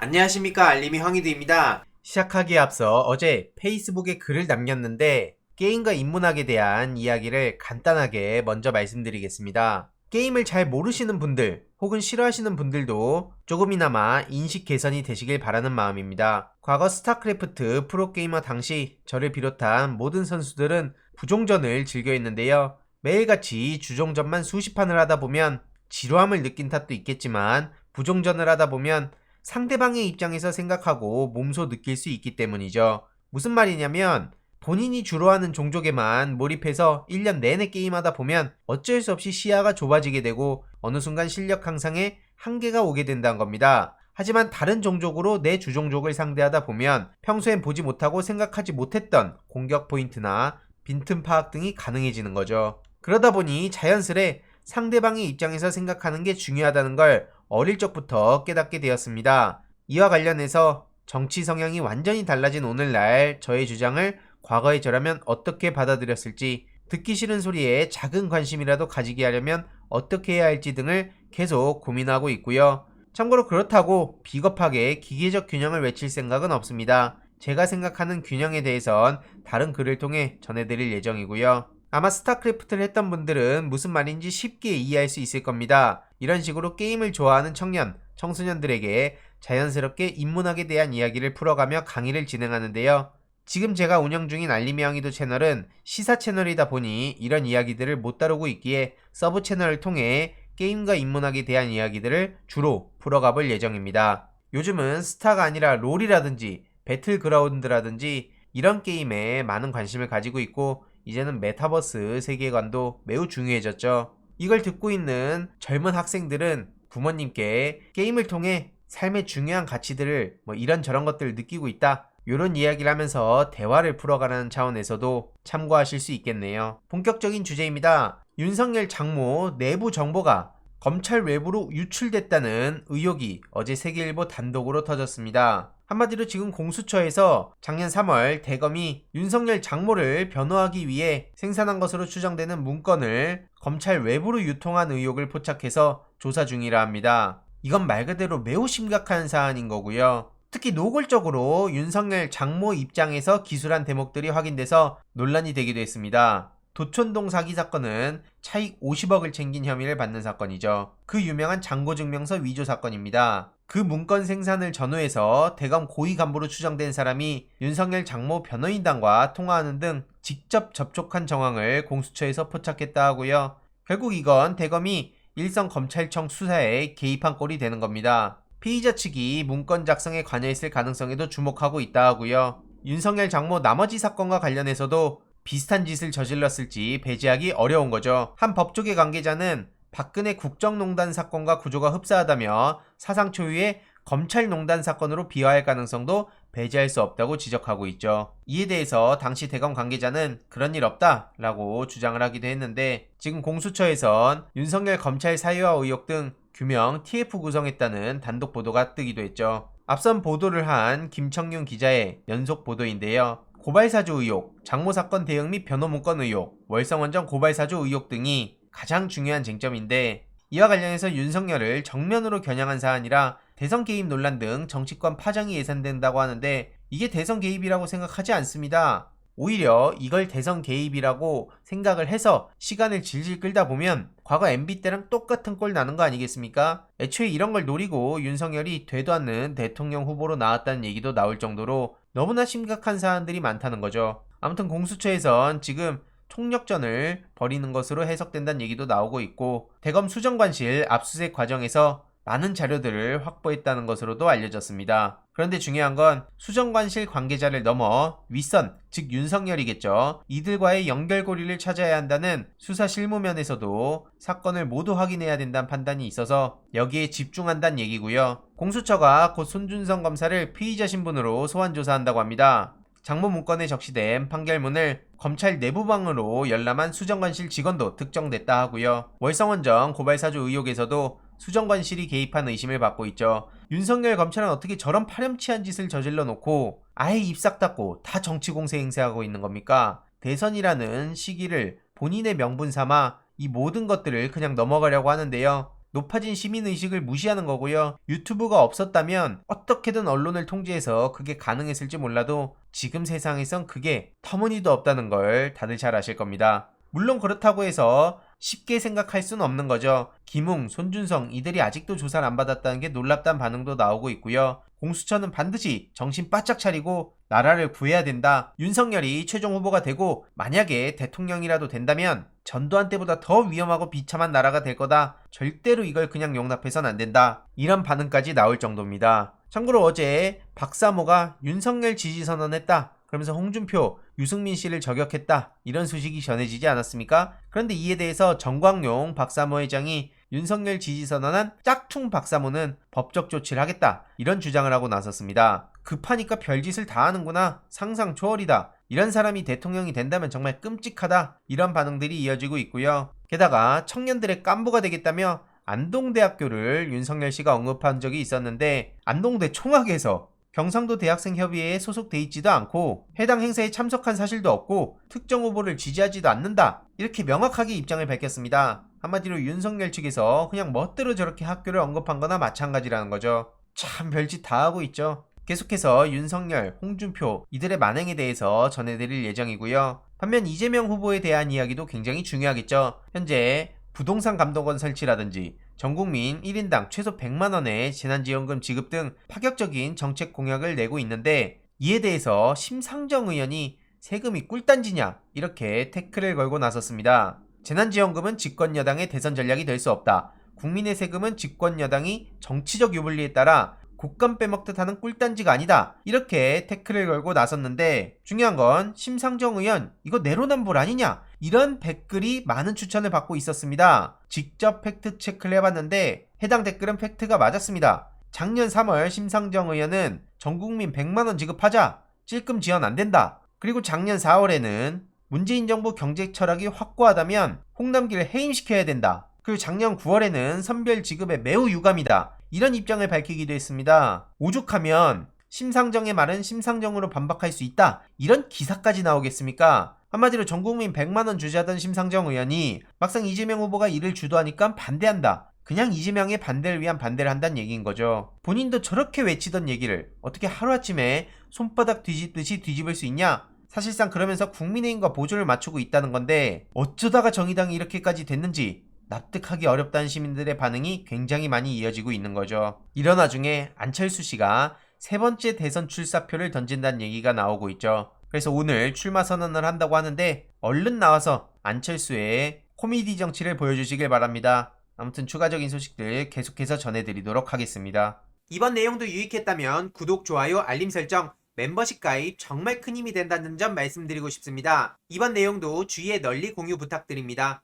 안녕하십니까, 알림이 황희두입니다. 시작하기에 앞서 어제 페이스북에 글을 남겼는데 게임과 인문학에 대한 이야기를 간단하게 먼저 말씀드리겠습니다. 게임을 잘 모르시는 분들 혹은 싫어하시는 분들도 조금이나마 인식 개선이 되시길 바라는 마음입니다. 과거 스타크래프트 프로게이머 당시 저를 비롯한 모든 선수들은 부종전을 즐겨했는데요. 매일같이 주종전만 수십 판을 하다 보면 지루함을 느낀 탓도 있겠지만 부종전을 하다 보면 상대방의 입장에서 생각하고 몸소 느낄 수 있기 때문이죠. 무슨 말이냐면 본인이 주로 하는 종족에만 몰입해서 1년 내내 게임하다 보면 어쩔 수 없이 시야가 좁아지게 되고 어느 순간 실력 향상에 한계가 오게 된다는 겁니다. 하지만 다른 종족으로 내 주종족을 상대하다 보면 평소엔 보지 못하고 생각하지 못했던 공격 포인트나 빈틈 파악 등이 가능해지는 거죠. 그러다 보니 자연스레 상대방의 입장에서 생각하는 게 중요하다는 걸 어릴 적부터 깨닫게 되었습니다. 이와 관련해서 정치 성향이 완전히 달라진 오늘날 저의 주장을 과거의 저라면 어떻게 받아들였을지, 듣기 싫은 소리에 작은 관심이라도 가지게 하려면 어떻게 해야 할지 등을 계속 고민하고 있고요. 참고로 그렇다고 비겁하게 기계적 균형을 외칠 생각은 없습니다. 제가 생각하는 균형에 대해선 다른 글을 통해 전해드릴 예정이고요. 아마 스타크래프트를 했던 분들은 무슨 말인지 쉽게 이해할 수 있을 겁니다. 이런 식으로 게임을 좋아하는 청년, 청소년들에게 자연스럽게 인문학에 대한 이야기를 풀어가며 강의를 진행하는데요. 지금 제가 운영 중인 알림이 황희도 채널은 시사 채널이다 보니 이런 이야기들을 못 다루고 있기에 서브 채널을 통해 게임과 인문학에 대한 이야기들을 주로 풀어가 볼 예정입니다. 요즘은 스타가 아니라 롤이라든지 배틀그라운드라든지 이런 게임에 많은 관심을 가지고 있고 이제는 메타버스 세계관도 매우 중요해졌죠. 이걸 듣고 있는 젊은 학생들은 부모님께 게임을 통해 삶의 중요한 가치들을 이런저런 것들을 느끼고 있다, 이런 이야기를 하면서 대화를 풀어가라는 차원에서도 참고하실 수 있겠네요. 본격적인 주제입니다. 윤석열 장모 내부 정보가 검찰 외부로 유출됐다는 의혹이 어제 세계일보 단독으로 터졌습니다. 한마디로 지금 공수처에서 작년 3월 대검이 윤석열 장모를 변호하기 위해 생산한 것으로 추정되는 문건을 검찰 외부로 유통한 의혹을 포착해서 조사 중이라 합니다. 이건 말 그대로 매우 심각한 사안인 거고요. 특히 노골적으로 윤석열 장모 입장에서 기술한 대목들이 확인돼서 논란이 되기도 했습니다. 도촌동 사기 사건은 차익 50억을 챙긴 혐의를 받는 사건이죠. 그 유명한 잔고증명서 위조 사건입니다. 그 문건 생산을 전후해서 대검 고위 간부로 추정된 사람이 윤석열 장모 변호인단과 통화하는 등 직접 접촉한 정황을 공수처에서 포착했다 하고요. 결국 이건 대검이 일선 검찰청 수사에 개입한 꼴이 되는 겁니다. 피의자 측이 문건 작성에 관여했을 가능성에도 주목하고 있다 하고요. 윤석열 장모 나머지 사건과 관련해서도 비슷한 짓을 저질렀을지 배제하기 어려운 거죠. 한 법조계 관계자는 박근혜 국정농단 사건과 구조가 흡사하다며 사상 초유의 검찰농단 사건으로 비화할 가능성도 배제할 수 없다고 지적하고 있죠. 이에 대해서 당시 대검 관계자는 그런 일 없다 라고 주장을 하기도 했는데, 지금 공수처에선 윤석열 검찰 사유화 의혹 등 규명 TF 구성했다는 단독 보도가 뜨기도 했죠. 앞선 보도를 한 김청윤 기자의 연속 보도인데요. 고발사주 의혹, 장모사건 대응 및 변호 문건 의혹, 월성원전 고발사주 의혹 등이 가장 중요한 쟁점인데, 이와 관련해서 윤석열을 정면으로 겨냥한 사안이라 대선 개입 논란 등 정치권 파장이 예상된다고 하는데, 이게 대선 개입이라고 생각하지 않습니다. 오히려 이걸 대선 개입이라고 생각을 해서 시간을 질질 끌다 보면 과거 MB 때랑 똑같은 꼴 나는 거 아니겠습니까? 애초에 이런 걸 노리고 윤석열이 되도 않는 대통령 후보로 나왔다는 얘기도 나올 정도로 너무나 심각한 사안들이 많다는 거죠. 아무튼 공수처에선 지금 총력전을 벌이는 것으로 해석된다는 얘기도 나오고 있고, 대검 수정관실 압수수색 과정에서 많은 자료들을 확보했다는 것으로도 알려졌습니다. 그런데 중요한 건 수정관실 관계자를 넘어 윗선, 즉 윤석열이겠죠. 이들과의 연결고리를 찾아야 한다는 수사 실무면에서도 사건을 모두 확인해야 된다는 판단이 있어서 여기에 집중한다는 얘기고요. 공수처가 곧 손준성 검사를 피의자 신분으로 소환 조사한다고 합니다. 장모 문건에 적시된 판결문을 검찰 내부방으로 열람한 수정관실 직원도 특정됐다 하고요. 월성원전 고발사주 의혹에서도 수정관실이 개입한 의심을 받고 있죠. 윤석열 검찰은 어떻게 저런 파렴치한 짓을 저질러 놓고 아예 입 싹 닫고 다 정치공세 행세하고 있는 겁니까? 대선이라는 시기를 본인의 명분 삼아 이 모든 것들을 그냥 넘어가려고 하는데요. 높아진 시민의식을 무시하는 거고요. 유튜브가 없었다면 어떻게든 언론을 통제해서 그게 가능했을지 몰라도 지금 세상에선 그게 터무니도 없다는 걸 다들 잘 아실 겁니다. 물론 그렇다고 해서 쉽게 생각할 수는 없는 거죠. 김웅, 손준성 이들이 아직도 조사를 안 받았다는 게 놀랍다는 반응도 나오고 있고요. 공수처는 반드시 정신 바짝 차리고 나라를 구해야 된다. 윤석열이 최종 후보가 되고 만약에 대통령이라도 된다면 전두환 때보다 더 위험하고 비참한 나라가 될 거다. 절대로 이걸 그냥 용납해선 안 된다. 이런 반응까지 나올 정도입니다. 참고로 어제 박사모가 윤석열 지지 선언했다. 그러면서 홍준표, 유승민 씨를 저격했다. 이런 소식이 전해지지 않았습니까? 그런데 이에 대해서 정광용 박사모 회장이 윤석열 지지 선언한 짝퉁 박사모는 법적 조치를 하겠다. 이런 주장을 하고 나섰습니다. 급하니까 별짓을 다 하는구나. 상상 초월이다. 이런 사람이 대통령이 된다면 정말 끔찍하다. 이런 반응들이 이어지고 있고요. 게다가 청년들의 깐부가 되겠다며 안동대학교를 윤석열 씨가 언급한 적이 있었는데 안동대 총학에서 경상도 대학생협의회에 소속돼 있지도 않고 해당 행사에 참석한 사실도 없고 특정 후보를 지지하지도 않는다. 이렇게 명확하게 입장을 밝혔습니다. 한마디로 윤석열 측에서 그냥 멋대로 저렇게 학교를 언급한 거나 마찬가지라는 거죠. 참 별짓 다 하고 있죠. 계속해서 윤석열, 홍준표 이들의 만행에 대해서 전해드릴 예정이고요. 반면 이재명 후보에 대한 이야기도 굉장히 중요하겠죠. 현재 부동산 감독원 설치라든지 전국민 1인당 최소 100만원의 재난지원금 지급 등 파격적인 정책 공약을 내고 있는데 이에 대해서 심상정 의원이 세금이 꿀단지냐 이렇게 태클을 걸고 나섰습니다. 재난지원금은 집권여당의 대선 전략이 될 수 없다. 국민의 세금은 집권여당이 정치적 유불리에 따라 곶감 빼먹듯 하는 꿀단지가 아니다. 이렇게 태클을 걸고 나섰는데 중요한 건 심상정 의원 이거 내로남불 아니냐? 이런 댓글이 많은 추천을 받고 있었습니다. 직접 팩트 체크를 해봤는데 해당 댓글은 팩트가 맞았습니다. 작년 3월 심상정 의원은 전국민 100만원 지급하자. 찔끔 지원 안 된다. 그리고 작년 4월에는 문재인 정부 경제 철학이 확고하다면 홍남기를 해임시켜야 된다. 그리고 작년 9월에는 선별 지급에 매우 유감이다. 이런 입장을 밝히기도 했습니다. 오죽하면 심상정의 말은 심상정으로 반박할 수 있다. 이런 기사까지 나오겠습니까? 한마디로 전국민 100만원 주자던 심상정 의원이 막상 이재명 후보가 이를 주도하니까 반대한다. 그냥 이재명의 반대를 위한 반대를 한다는 얘기인 거죠. 본인도 저렇게 외치던 얘기를 어떻게 하루아침에 손바닥 뒤집듯이 뒤집을 수 있냐? 사실상 그러면서 국민의힘과 보조를 맞추고 있다는 건데 어쩌다가 정의당이 이렇게까지 됐는지 납득하기 어렵다는 시민들의 반응이 굉장히 많이 이어지고 있는 거죠. 이런 와중에 안철수 씨가 세 번째 대선 출사표를 던진다는 얘기가 나오고 있죠. 그래서 오늘 출마 선언을 한다고 하는데 얼른 나와서 안철수의 코미디 정치를 보여주시길 바랍니다. 아무튼 추가적인 소식들 계속해서 전해드리도록 하겠습니다. 이번 내용도 유익했다면 구독, 좋아요, 알림 설정, 멤버십 가입 정말 큰 힘이 된다는 점 말씀드리고 싶습니다. 이번 내용도 주위에 널리 공유 부탁드립니다.